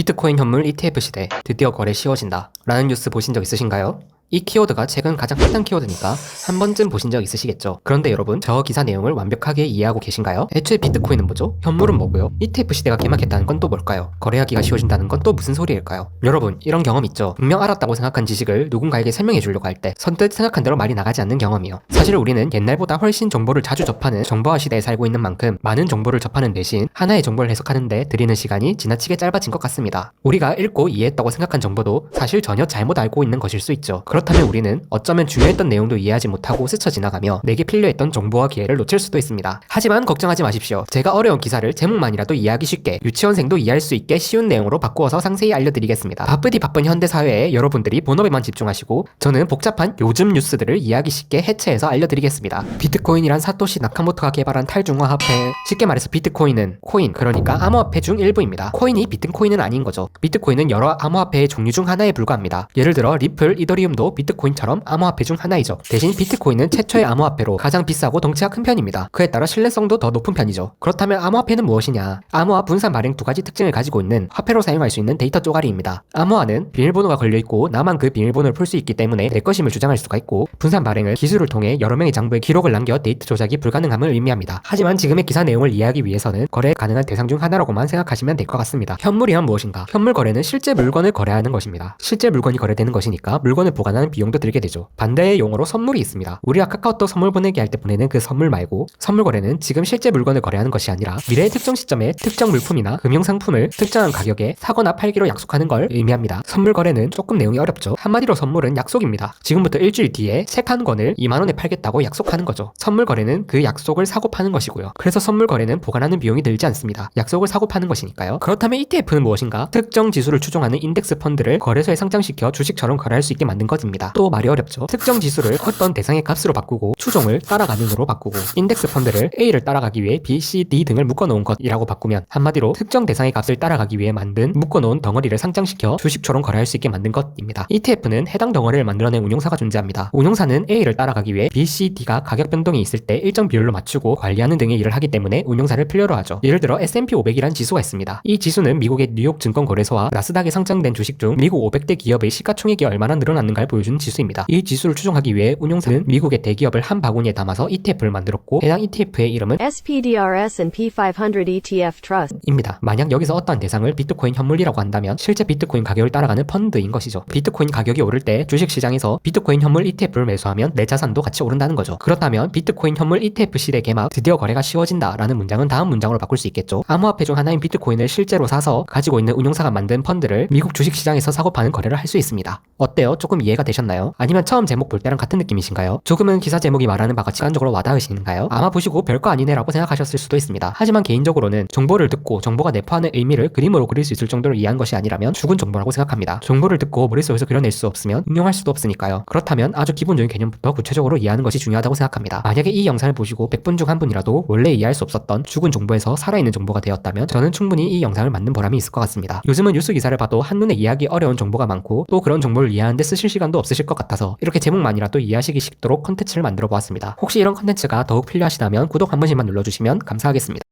비트코인 현물 ETF 시대 드디어 거래 쉬워진다 라는 뉴스 보신 적 있으신가요? 이 키워드가 최근 가장 핫한 키워드니까 한 번쯤 보신 적 있으시겠죠. 그런데 여러분, 저 기사 내용을 완벽하게 이해하고 계신가요? 애초에 비트코인은 뭐죠? 현물은 뭐고요? ETF 시대가 개막했다는 건 또 뭘까요? 거래하기가 쉬워진다는 건 또 무슨 소리일까요? 여러분, 이런 경험 있죠? 분명 알았다고 생각한 지식을 누군가에게 설명해 주려고 할 때 선뜻 생각한 대로 말이 나가지 않는 경험이요. 사실 우리는 옛날보다 훨씬 정보를 자주 접하는 정보화 시대에 살고 있는 만큼 많은 정보를 접하는 대신 하나의 정보를 해석하는데 들이는 시간이 지나치게 짧아진 것 같습니다. 우리가 읽고 이해했다고 생각한 정보도 사실 전혀 잘못 알고 있는 것일 수 있죠. 그렇다면 우리는 어쩌면 중요했던 내용도 이해하지 못하고 스쳐 지나가며 내게 필요했던 정보와 기회를 놓칠 수도 있습니다. 하지만 걱정하지 마십시오. 제가 어려운 기사를 제목만이라도 이해하기 쉽게, 유치원생도 이해할 수 있게 쉬운 내용으로 바꾸어서 상세히 알려드리겠습니다. 바쁘디 바쁜 현대사회에 여러분들이 본업에만 집중하시고 저는 복잡한 요즘 뉴스들을 이해하기 쉽게 해체해서 알려드리겠습니다. 비트코인이란 사토시 나카모토가 개발한 탈중화 화폐, 쉽게 말해서 비트코인은 코인, 그러니까 암호화폐 중 일부입니다. 코인이 비트코인은 아닌 거죠. 비트코인은 여러 암호화폐의 종류 중 하나에 불과합니다. 예를 들어 리플, 이더리움도 비트코인처럼 암호화폐 중 하나이죠. 대신 비트코인은 최초의 암호화폐로 가장 비싸고 덩치가 큰 편입니다. 그에 따라 신뢰성도 더 높은 편이죠. 그렇다면 암호화폐는 무엇이냐? 암호화, 분산, 발행 두 가지 특징을 가지고 있는 화폐로 사용할 수 있는 데이터 쪼가리입니다. 암호화는 비밀번호가 걸려있고 나만 그 비밀번호를 풀 수 있기 때문에 내 것임을 주장할 수가 있고, 분산 발행은 기술을 통해 여러 명의 장부에 기록을 남겨 데이터 조작이 불가능함을 의미합니다. 하지만 지금의 기사 내용을 이해하기 위해서는 거래 가능한 대상 중 하나라고만 생각하시면 될 것 같습니다. 현물이란 무엇인가? 현물 거래는 실제 물건을 거래하는 것입니다. 실제 물건이 거래되는 것이니까 물건을 보관하는 비용도 들게 되죠. 반대의 용어로 선물이 있습니다. 우리가 카카오톡 선물 보내기 할 때 보내는 그 선물 말고, 선물 거래는 지금 실제 물건을 거래하는 것이 아니라 미래의 특정 시점에 특정 물품이나 금융상품을 특정한 가격에 사거나 팔기로 약속하는 걸 의미합니다. 선물 거래는 조금 내용이 어렵죠. 한마디로 선물은 약속입니다. 지금부터 일주일 뒤에 책 한 권을 2만원에 팔겠다고 약속하는 거죠. 선물 거래는 그 약속을 사고 파는 것이고요. 그래서 선물 거래는 보관하는 비용이 들지 않습니다. 약속을 사고 파는 것이니까요. 그렇다면 ETF는 무엇인가? 특정 지수를 추종하는 인덱스 펀드를 거래소에 상장시켜 주식처럼 거래할 수 있게 만든 것입니다. 또 말이 어렵죠. 특정 지수를 어떤 대상의 값으로 바꾸고 추종을 따라가는 으로 바꾸고, 인덱스 펀드를 A를 따라가기 위해 B, C, D 등을 묶어놓은 것이라고 바꾸면 한마디로 특정 대상의 값을 따라가기 위해 만든 묶어놓은 덩어리를 상장시켜 주식처럼 거래할 수 있게 만든 것입니다. ETF는 해당 덩어리를 만들어낸 운용사가 존재합니다. 운용사는 A를 따라가기 위해 B, C, D가 가격 변동이 있을 때 일정 비율로 맞추고 관리하는 등의 일을 하기 때문에 운용사를 필요로 하죠. 예를 들어 S&P 500이란 지수가 있습니다. 이 지수는 미국의 뉴욕 증권거래소와 나스닥에 상장된 주식 중 미국 500대 기업의 시가총액이 얼마나 늘어났는가를 보여주는 지수입니다. 이 지수를 추종하기 위해 운용사는 미국의 대기업을 한 바구니에 담아서 ETF를 만들었고, 해당 ETF의 이름은 SPDR S&P 500 ETF Trust 입니다. 만약 여기서 어떠한 대상을 비트코인 현물이라고 한다면 실제 비트코인 가격을 따라가는 펀드인 것이죠. 비트코인 가격이 오를 때 주식시장에서 비트코인 현물 ETF를 매수하면 내 자산도 같이 오른다는 거죠. 그렇다면 비트코인 현물 ETF 시대 개막, 드디어 거래가 쉬워진다 라는 문장은 다음 문장으로 바꿀 수 있겠죠. 암호화폐 중 하나인 비트코인을 실제로 사서 가지고 있는 운용사가 만든 펀드를 미국 주식시장에서 사고 파는 거래를 할 수 있습니다. 어때요? 조금 이해가 되셨나요? 아니면 처음 제목 볼 때랑 같은 느낌이신가요? 조금은 기사 제목이 말하는 바가 직관적으로 와닿으시는가요? 아마 보시고 별거 아니네 라고 생각하셨을 수도 있습니다. 하지만 개인적으로는 정보를 듣고 정보가 내포하는 의미를 그림으로 그릴 수 있을 정도로 이해한 것이 아니라면 죽은 정보라고 생각합니다. 정보를 듣고 머릿속에서 그려낼 수 없으면 응용할 수도 없으니까요. 그렇다면 아주 기본적인 개념부터 구체적으로 이해하는 것이 중요하다고 생각합니다. 만약에 이 영상을 보시고 100분 중 한 분이라도 원래 이해할 수 없었던 죽은 정보에서 살아있는 정보가 되었다면 저는 충분히 이 영상을 만든 보람이 있을 것 같습니다. 요즘은 뉴스 기사를 봐도 한눈에 이해하기 어려운 정보가 많고, 또 그런 정보를 이해하는데 쓰실 시간도 없으실 것 같아서 이렇게 제목만이라도 이해하시기 쉽도록 컨텐츠를 만들어 보았습니다. 혹시 이런 컨텐츠가 더욱 필요하시다면 구독 한 번씩만 눌러주시면 감사하겠습니다.